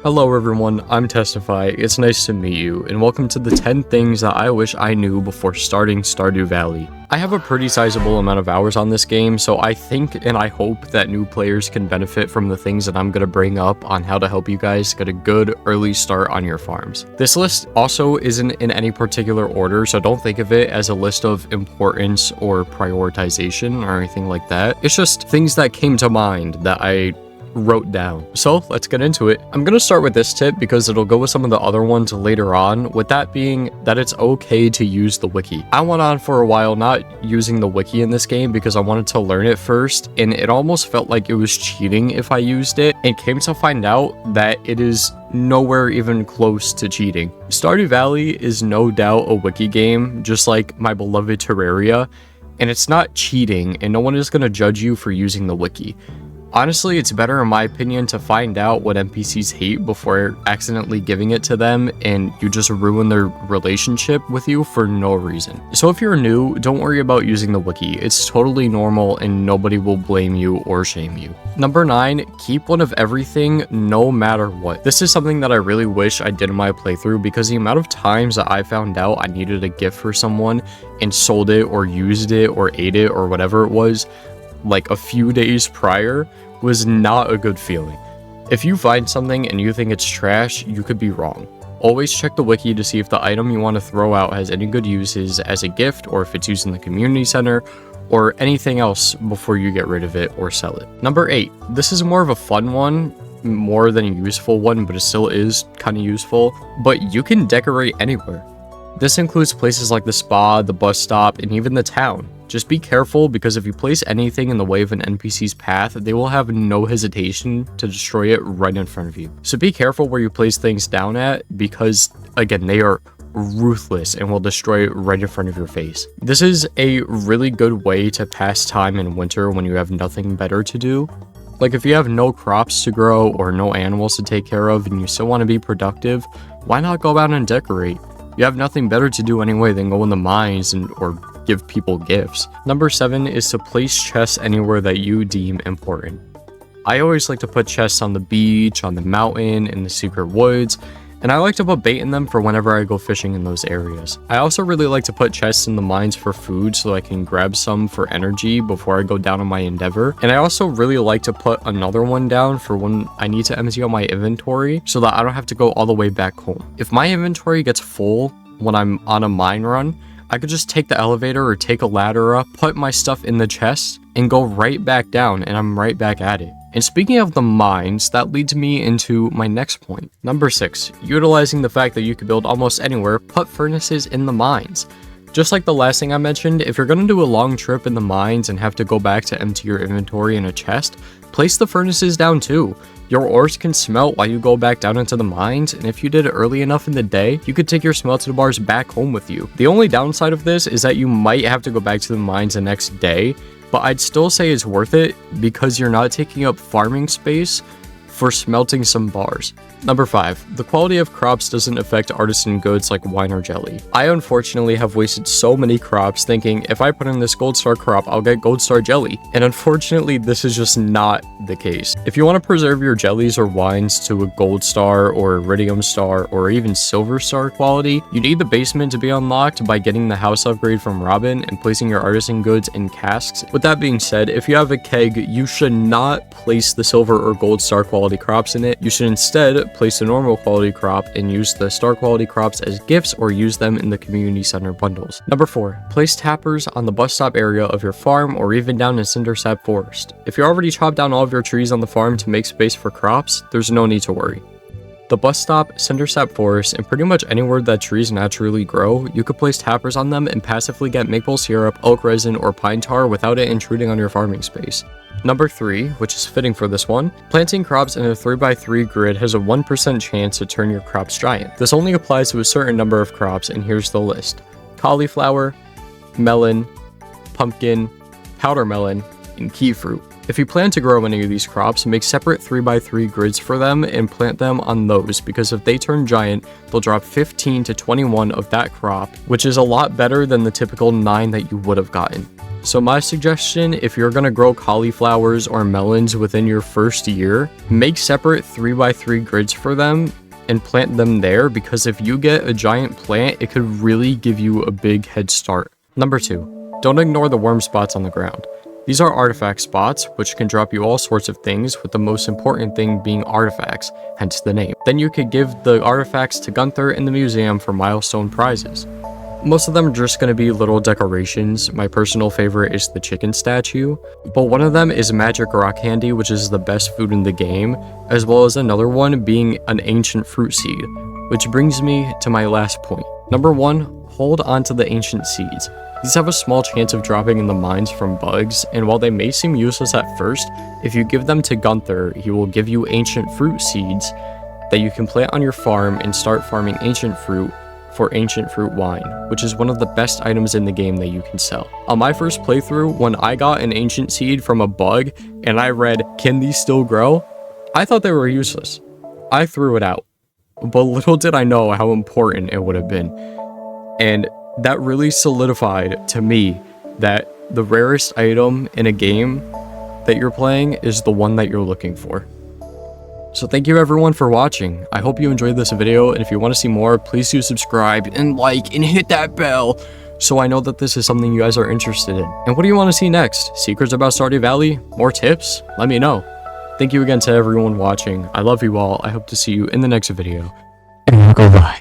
Hello everyone, I'm Testify, it's nice to meet you, and welcome to the 10 things that I wish I knew before starting Stardew Valley. I have a pretty sizable amount of hours on this game, so I think and I hope that new players can benefit from the things that I'm going to bring up on how to help you guys get a good early start on your farms. This list also isn't in any particular order, so don't think of it as a list of importance or prioritization or anything like that. It's just things that came to mind that I wrote down. So let's get into it. I'm gonna start with this tip because it'll go with some of the other ones later on, with that being that it's okay to use the wiki. I went on for a while not using the wiki in this game because I wanted to learn it first, and it almost felt like it was cheating if I used it, and came to find out that it is nowhere even close to cheating. Stardew Valley is no doubt a wiki game, just like my beloved Terraria, and it's not cheating, and no one is gonna judge you for using the wiki. Honestly, it's better in my opinion to find out what NPCs hate before accidentally giving it to them and you just ruin their relationship with you for no reason. So if you're new, don't worry about using the wiki. It's totally normal and nobody will blame you or shame you. Number 9, keep one of everything no matter what. This is something that I really wish I did in my playthrough because the amount of times that I found out I needed a gift for someone and sold it or used it or ate it or whatever it was, like a few days prior, was not a good feeling. If you find something and you think it's trash, you could be wrong. Always check the wiki to see if the item you want to throw out has any good uses as a gift, or if it's used in the community center, or anything else before you get rid of it or sell it. Number 8, this is more of a fun one, more than a useful one, but it still is kind of useful, but you can decorate anywhere. This includes places like the spa, the bus stop, and even the town. Just be careful, because if you place anything in the way of an NPC's path, they will have no hesitation to destroy it right in front of you. So be careful where you place things down at, because again, they are ruthless and will destroy it right in front of your face. This is a really good way to pass time in winter when you have nothing better to do. Like if you have no crops to grow or no animals to take care of and you still want to be productive, why not go out and decorate? You have nothing better to do anyway than go in the mines or give people gifts. Number 7 is to place chests anywhere that you deem important. I always like to put chests on the beach, on the mountain, in the secret woods, and I like to put bait in them for whenever I go fishing in those areas. I also really like to put chests in the mines for food so I can grab some for energy before I go down on my endeavor. And I also really like to put another one down for when I need to empty out my inventory so that I don't have to go all the way back home. If my inventory gets full when I'm on a mine run, I could just take the elevator or take a ladder up, put my stuff in the chest, and go right back down, and I'm right back at it. And speaking of the mines, that leads me into my next point. Number 6, utilizing the fact that you can build almost anywhere, put furnaces in the mines. Just like the last thing I mentioned, if you're going to do a long trip in the mines and have to go back to empty your inventory in a chest, place the furnaces down too. Your ores can smelt while you go back down into the mines, and if you did it early enough in the day, you could take your smelted bars back home with you. The only downside of this is that you might have to go back to the mines the next day, but I'd still say it's worth it because you're not taking up farming space for smelting some bars. Number 5, the quality of crops doesn't affect artisan goods like wine or jelly. I unfortunately have wasted so many crops thinking if I put in this gold star crop, I'll get gold star jelly. And unfortunately, this is just not the case. If you want to preserve your jellies or wines to a gold star or iridium star or even silver star quality, you need the basement to be unlocked by getting the house upgrade from Robin and placing your artisan goods in casks. With that being said, if you have a keg, you should not place the silver or gold star quality crops in it. You should instead place a normal quality crop and use the star quality crops as gifts or use them in the community center bundles. Number 4, place tappers on the bus stop area of your farm or even down in Cindersap Forest. If you already chopped down all of your trees on the farm to make space for crops, there's no need to worry. The bus stop, Cindersap Forest, and pretty much anywhere that trees naturally grow, you could place tappers on them and passively get maple syrup, oak resin, or pine tar without it intruding on your farming space. Number 3, which is fitting for this one, planting crops in a 3x3 grid has a 1% chance to turn your crops giant. This only applies to a certain number of crops, and here's the list: cauliflower, melon, pumpkin, powder melon, and key fruit. If you plan to grow any of these crops, make separate 3x3 grids for them and plant them on those, because if they turn giant, they'll drop 15 to 21 of that crop, which is a lot better than the typical 9 that you would have gotten. So my suggestion, if you're gonna grow cauliflowers or melons within your first year, make separate 3x3 grids for them and plant them there, because if you get a giant plant, it could really give you a big head start. Number 2, don't ignore the worm spots on the ground. These are artifact spots, which can drop you all sorts of things, with the most important thing being artifacts, hence the name. Then you could give the artifacts to Gunther in the museum for milestone prizes. Most of them are just going to be little decorations. My personal favorite is the chicken statue, but one of them is magic rock candy, which is the best food in the game, as well as another one being an ancient fruit seed, which brings me to my last point. Number 1, hold on to the ancient seeds. These have a small chance of dropping in the mines from bugs, and while they may seem useless at first, if you give them to Gunther, he will give you ancient fruit seeds that you can plant on your farm and start farming ancient fruit for ancient fruit wine, which is one of the best items in the game that you can sell. On my first playthrough, when I got an ancient seed from a bug and I read, "Can these still grow?" I thought they were useless. I threw it out. But little did I know how important it would have been. And that really solidified to me that the rarest item in a game that you're playing is the one that you're looking for. So thank you everyone for watching. I hope you enjoyed this video, and if you want to see more, please do subscribe and like and hit that bell so I know that this is something you guys are interested in. And what do you want to see next? Secrets about Stardew Valley? More tips? Let me know. Thank you again to everyone watching. I love you all. I hope to see you in the next video. And goodbye.